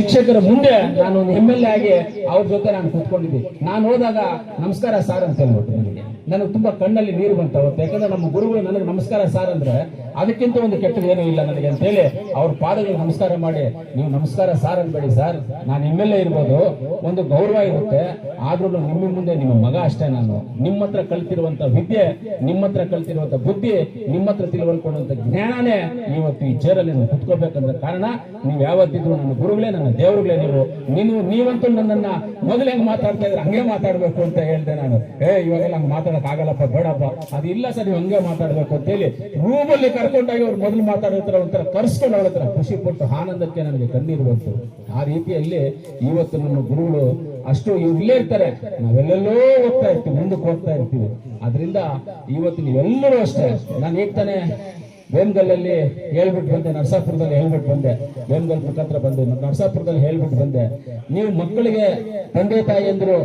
ಶಿಕ್ಷಕರ ಮುಂದೆ ನಾನು ಒಂದು MLA ಆಗಿ ಅವ್ರ ಜೊತೆ ನಾನು ಕೂತ್ಕೊಂಡಿದ್ದೆ. ನಾನು ಹೋದಾಗ ನಮಸ್ಕಾರ ಸಾರ್ ಅಂತ ಹೇಳ್ಬಿಟ್ಟು ನನಗೆ ತುಂಬಾ ಕಣ್ಣಲ್ಲಿ ನೀರು ಬಂತ ಅವತ್ತು. ಯಾಕಂದ್ರೆ ನಮ್ಮ ಗುರುಗಳು ನನಗೆ ನಮಸ್ಕಾರ ಸಾರ್ ಅಂದ್ರೆ ಅದಕ್ಕಿಂತ ಒಂದು ಕೆಟ್ಟದ್ದು ಏನೂ ಇಲ್ಲ ನನಗೆ ಅಂತ ಹೇಳಿ ಅವ್ರ ಪಾದಗಳಿಗೆ ನಮಸ್ಕಾರ ಮಾಡಿ, ನೀವು ನಮಸ್ಕಾರ ಸಾರ್ ಅನ್ಬೇಡಿ ಸರ್, ನಾನು MLA ಇರ್ಬೋದು, ಒಂದು ಗೌರವ ಇರುತ್ತೆ, ಆದ್ರೂ ನಿಮ್ಮ ಮುಂದೆ ನಿಮ್ಮ ಮಗ ಅಷ್ಟೇ. ನಾನು ನಿಮ್ಮ ಹತ್ರ ಕಲ್ತಿರುವಂತ ವಿದ್ಯೆ, ನಿಮ್ಮ ಹತ್ರ ಕಲ್ತಿರುವಂತ ಬುದ್ಧಿ, ನಿಮ್ಮ ಹತ್ರ ತಿಳುವಳ್ಕೊಳ್ಳುವಂತ ಜ್ಞಾನನೇ ಇವತ್ತು ಈ ಚೇರಲ್ಲಿ ನಾನು ಕುತ್ಕೋಬೇಕಂದ್ರೆ ಕಾರಣ ನೀವು ಯಾವತ್ತಿದ್ರು ನನ್ನ ಗುರುಗಳೇ, ನನ್ನ ದೇವರುಗಳೇ. ನೀವಂತೂ ನನ್ನನ್ನ ಮೊದಲು ಹೆಂಗ್ ಮಾತಾಡ್ತಾ ಇದ್ರೆ ಹಂಗೆ ಮಾತಾಡ್ಬೇಕು ಅಂತ ಹೇಳ್ದೆ ನಾನು. ಇವಾಗೆಲ್ಲ ಹಂಗೆ ಮಾತಾಡಕ್ ಆಗಲ್ಲಪ್ಪ, ಬೇಡಪ್ಪ, ಅದಿಲ್ಲ ಸರ್, ನೀವು ಹಂಗೆ ಮಾತಾಡ್ಬೇಕು ಅಂತ ಹೇಳಿ ರೂಮಲ್ಲಿ ಕರ್ಕೊಂಡಾಗಿ ಅವ್ರು ಮೊದಲು ಮಾತಾಡೋತ್ರ ಒಂಥರ ಕರ್ಸ್ಕೊಂಡು ಅವ್ರ ಹತ್ರ ಖುಷಿ ಪಟ್ಟು ಆನಂದಕ್ಕೆ ನನಗೆ ಕಣ್ಣೀರು ಬಂತು. ಆ ರೀತಿಯಲ್ಲಿ ಇವತ್ತು ನಮ್ಮ ಗುರುಗಳು ಅಷ್ಟು ಇಲ್ಲೇ ಇರ್ತಾರೆ, ನಾವೆಲ್ಲೆಲ್ಲೋ ಹೋಗ್ತಾ ಇರ್ತೀವಿ, ಮುಂದಕ್ಕೆ ಹೋಗ್ತಾ ಇರ್ತೀವಿ. ಅದರಿಂದ ಇವತ್ತು ನೀವೆಲ್ಲರೂ ಅಷ್ಟೇ. ನಾನು ಈಗ ತಾನೇ ವೇಮಗಲ್ಲಲ್ಲಿ ಹೇಳ್ಬಿಟ್ಟು ಬಂದೆ, ನರಸಾಪುರದಲ್ಲಿ ಹೇಳ್ಬಿಟ್ಟು ಬಂದೆ, ವೇಮಗಲ್ ಮುಖಾಂತರ ಬಂದೆ, ನರಸಾಪುರದಲ್ಲಿ ಹೇಳ್ಬಿಟ್ಟು ಬಂದೆ. ನೀವು ಮಕ್ಕಳಿಗೆ ತಂದೆ ತಾಯಿಯಂದ್ರು,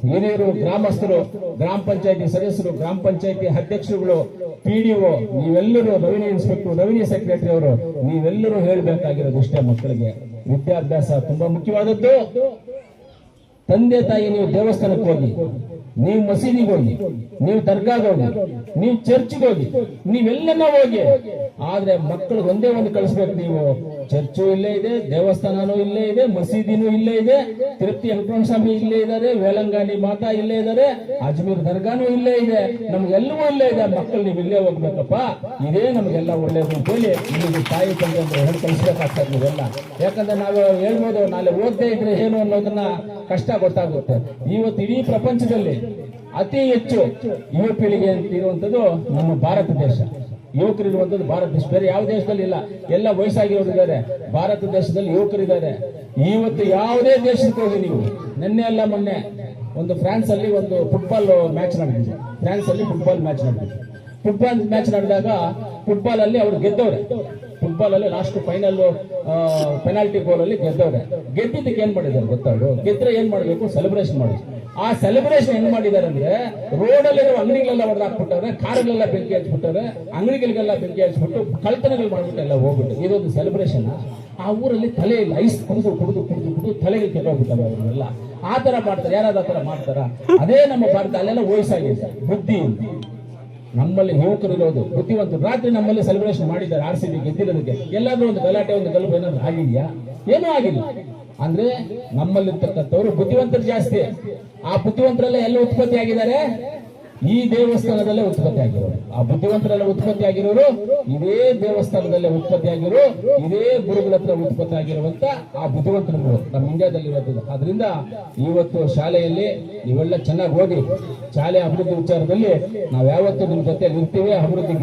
ಹಿರಿಯರು, ಗ್ರಾಮಸ್ಥರು, ಗ್ರಾಮ ಪಂಚಾಯತಿ ಸದಸ್ಯರು, ಗ್ರಾಮ ಪಂಚಾಯತಿ ಅಧ್ಯಕ್ಷರುಗಳು, PDO, ನೀವೆಲ್ಲರೂ, ರೆವಿನ್ಯೂ ಇನ್ಸ್ಪೆಕ್ಟರ್, ರೆವಿನ್ಯೂ ಸೆಕ್ರೆಟರಿ ಅವರು, ನೀವೆಲ್ಲರೂ ಹೇಳ್ಬೇಕಾಗಿರೋದು ಇಷ್ಟೇ. ಮಕ್ಕಳಿಗೆ ವಿದ್ಯಾಭ್ಯಾಸ ತುಂಬಾ ಮುಖ್ಯವಾದದ್ದು. ತಂದೆ ತಾಯಿ ನೀವು ದೇವಸ್ಥಾನಕ್ಕೆ ಹೋಗಿ, ನೀವು ಮಸೀದಿಗೆ ಹೋಗಿ, ನೀವು ದರ್ಗಾಗೆ ಹೋಗಿ, ನೀವು ಚರ್ಚ್ಗೆ ಹೋಗಿ, ನೀವೆಲ್ಲನ ಹೋಗಿ, ಆದ್ರೆ ಮಕ್ಕಳಿಗೆ ಒಂದೇ ಒಂದು ಕಳಿಸ್ಬೇಕು. ನೀವು ಚರ್ಚು ಇಲ್ಲೇ ಇದೆ, ದೇವಸ್ಥಾನನೂ ಇಲ್ಲೇ ಇದೆ, ಮಸೀದಿನೂ ಇಲ್ಲೇ ಇದೆ, ತಿರುಪತಿ ವೆಂಕಟರಮಣ ಸ್ವಾಮಿ ಇಲ್ಲೇ ಇದ್ದಾರೆ, ವೇಲಂಗಾಣಿ ಮಾತಾ ಇಲ್ಲೇ ಇದ್ದಾರೆ, ಅಜ್ಮೀರ್ ದರ್ಗಾನೂ ಇಲ್ಲೇ ಇದೆ, ನಮ್ಗೆಲ್ಲವೂ ಇಲ್ಲೇ ಇದೆ. ಮಕ್ಕಳು ನೀವು ಇಲ್ಲೇ ಹೋಗ್ಬೇಕಪ್ಪ, ಇದೇ ನಮ್ಗೆಲ್ಲ ಒಳ್ಳೇದು ಅಂತ ಹೇಳಿ ನಿಮಗೆ ತಾಯಿ ತಂದೆ ಅಂದ್ರೆ ಹೇಳಿ ಕಳಿಸ್ಬೇಕಾಗ್ತದೆ ನೀವೆಲ್ಲ. ಯಾಕಂದ್ರೆ ನಾವು ಹೇಳ್ಬೋದು, ನಾಳೆ ಓದದೇ ಇದ್ರೆ ಏನು ಅನ್ನೋದನ್ನ ಕಷ್ಟ ಗೊತ್ತಾಗುತ್ತೆ. ಇವತ್ತು ಇಡೀ ಪ್ರಪಂಚದಲ್ಲಿ ಅತಿ ಹೆಚ್ಚು ಯುವ ಪೀಳಿಗೆ ಅಂತ ಇರುವಂತದ್ದು ನಮ್ಮ ಭಾರತ ದೇಶ. ಯುವಕರು ಇರುವಂತದ್ದು ಭಾರತ ದೇಶ, ಬೇರೆ ಯಾವ ದೇಶದಲ್ಲಿ ಇಲ್ಲ. ಎಲ್ಲ ವಯಸ್ಸಾಗಿರೋರಿದ್ದಾರೆ, ಭಾರತ ದೇಶದಲ್ಲಿ ಯುವಕರಿದ್ದಾರೆ. ಇವತ್ತು ಯಾವುದೇ ದೇಶಕ್ಕೆ ಹೋಗಿ ನೀವು, ನಿನ್ನೆ ಅಲ್ಲ ಮೊನ್ನೆ ಒಂದು ಫ್ರಾನ್ಸ್ ಅಲ್ಲಿ ಒಂದು ಫುಟ್ಬಾಲ್ ಮ್ಯಾಚ್ ನಡೆದಿದೆ. ಫ್ರಾನ್ಸ್ ಅಲ್ಲಿ ಫುಟ್ಬಾಲ್ ಮ್ಯಾಚ್ ನಡೆದಿದೆ. ಫುಟ್ಬಾಲ್ ಮ್ಯಾಚ್ ನಡೆದಾಗ ಫುಟ್ಬಾಲ್ ಅಲ್ಲಿ ಅವ್ರು ಗೆದ್ದವ್ರೆ. ಫುಟ್ಬಾಲ್ ಅಲ್ಲಿ ಲಾಸ್ಟ್ ಫೈನಲ್ ಪೆನಾಲ್ಟಿ ಗೋಲ್ ಅಲ್ಲಿ ಗೆದ್ದವ್ರೆ. ಗೆದ್ದಿದ್ದಕ್ಕೆ ಏನ್ ಮಾಡಿದ್ದಾರೆ ಗೊತ್ತವ್ರು? ಗೆದ್ರೆ ಏನ್ ಮಾಡ್ಬೇಕು? ಸೆಲೆಬ್ರೇಷನ್ ಮಾಡಿ. ಆ ಸೆಲೆಬ್ರೇಷನ್ ಹೆಂಗ್ ಮಾಡಿದ್ದಾರೆ ಅಂದ್ರೆ, ರೋಡ್ ಅಲ್ಲಿರೋ ಅಂಗಡಿಗಳೆಲ್ಲ ಹೊಡೆದಾಕ್ಬಿಟ್ಟವ್ರೆ, ಕಾರುಗಳೆಲ್ಲ ಬೆಂಕಿ ಹಚ್ಬಿಟ್ಟವ್ರೆ, ಅಂಗಡಿಗಳಿಗೆಲ್ಲ ಬೆಂಕಿ ಹಚ್ಬಿಟ್ಟು ಕಳ್ತನಗಳು ಮಾಡ್ಬಿಟ್ಟು ಎಲ್ಲ ಹೋಗ್ಬಿಟ್ಟು. ಇದೊಂದು ಸೆಲೆಬ್ರೇಷನ್. ಆ ಊರಲ್ಲಿ ತಲೆ ಇಲ್ಲ, ಐಸ್ ಕುಡಿದು ಕುಡಿದು ಕುಡಿದು ಕುಡಿದು ತಲೆಗೆ ಕೆಟ್ಟೋಗ್ಬಿಟ್ಟವೆ ಅವರೆಲ್ಲ. ಆ ತರ ಮಾಡ್ತಾರೆ. ಯಾರಾದ ಆ ತರ ಮಾಡ್ತಾರ? ಅದೇ ನಮ್ಮ ಭಾರತ. ಅಲ್ಲೆಲ್ಲ ವಯಸ್ಸಾಗಿದೆ, ಬುದ್ಧಿ. ನಮ್ಮಲ್ಲಿ ಯುವಕರು ಇರೋದು ಬುದ್ಧಿವಂತರು. ರಾತ್ರಿ ನಮ್ಮಲ್ಲಿ ಸೆಲೆಬ್ರೇಷನ್ ಮಾಡಿದ್ದಾರೆ RCB ಗೆದ್ದಿರೋದಕ್ಕೆ. ಎಲ್ಲಾದ್ರೂ ಒಂದು ಗಲಾಟೆ, ಒಂದು ಗಲಭೆ ಏನಾದ್ರು ಆಗಿದೆಯಾ? ಏನೂ ಆಗಿಲ್ಲ. ಅಂದ್ರೆ ನಮ್ಮಲ್ಲಿರ್ತಕ್ಕಂಥವ್ರು ಬುದ್ಧಿವಂತರು ಜಾಸ್ತಿ. ಆ ಬುದ್ಧಿವಂತರೆಲ್ಲ ಎಲ್ಲ ಉತ್ಪತ್ತಿ ಆಗಿದ್ದಾರೆ, ಈ ದೇವಸ್ಥಾನದಲ್ಲೇ ಉತ್ಪತ್ತಿ ಆಗಿರೋರು. ಆ ಬುದ್ಧಿವಂತರೆಲ್ಲ ಉತ್ಪತ್ತಿ ಆಗಿರೋರು ಇದೇ ದೇವಸ್ಥಾನದಲ್ಲೇ ಉತ್ಪತ್ತಿ ಆಗಿರೋ, ಇದೇ ಗುರುಗಳ ಹತ್ರ ಉತ್ಪತ್ತಿ ಆಗಿರುವಂತ ಆ ಬುದ್ಧಿವಂತರುಗಳು ನಮ್ಮ ಇಂಡಿಯಾದಲ್ಲಿ ಇರೋದು. ಆದ್ರಿಂದ ಇವತ್ತು ಶಾಲೆಯಲ್ಲಿ ನೀವೆಲ್ಲ ಚೆನ್ನಾಗಿ ಓದಿ, ಶಾಲೆ ಅಭಿವೃದ್ಧಿ ವಿಚಾರದಲ್ಲಿ ನಾವು ಯಾವತ್ತೂ ನಿಮ್ ಜೊತೆ ಇರ್ತೀವಿ. ಅಭಿವೃದ್ಧಿ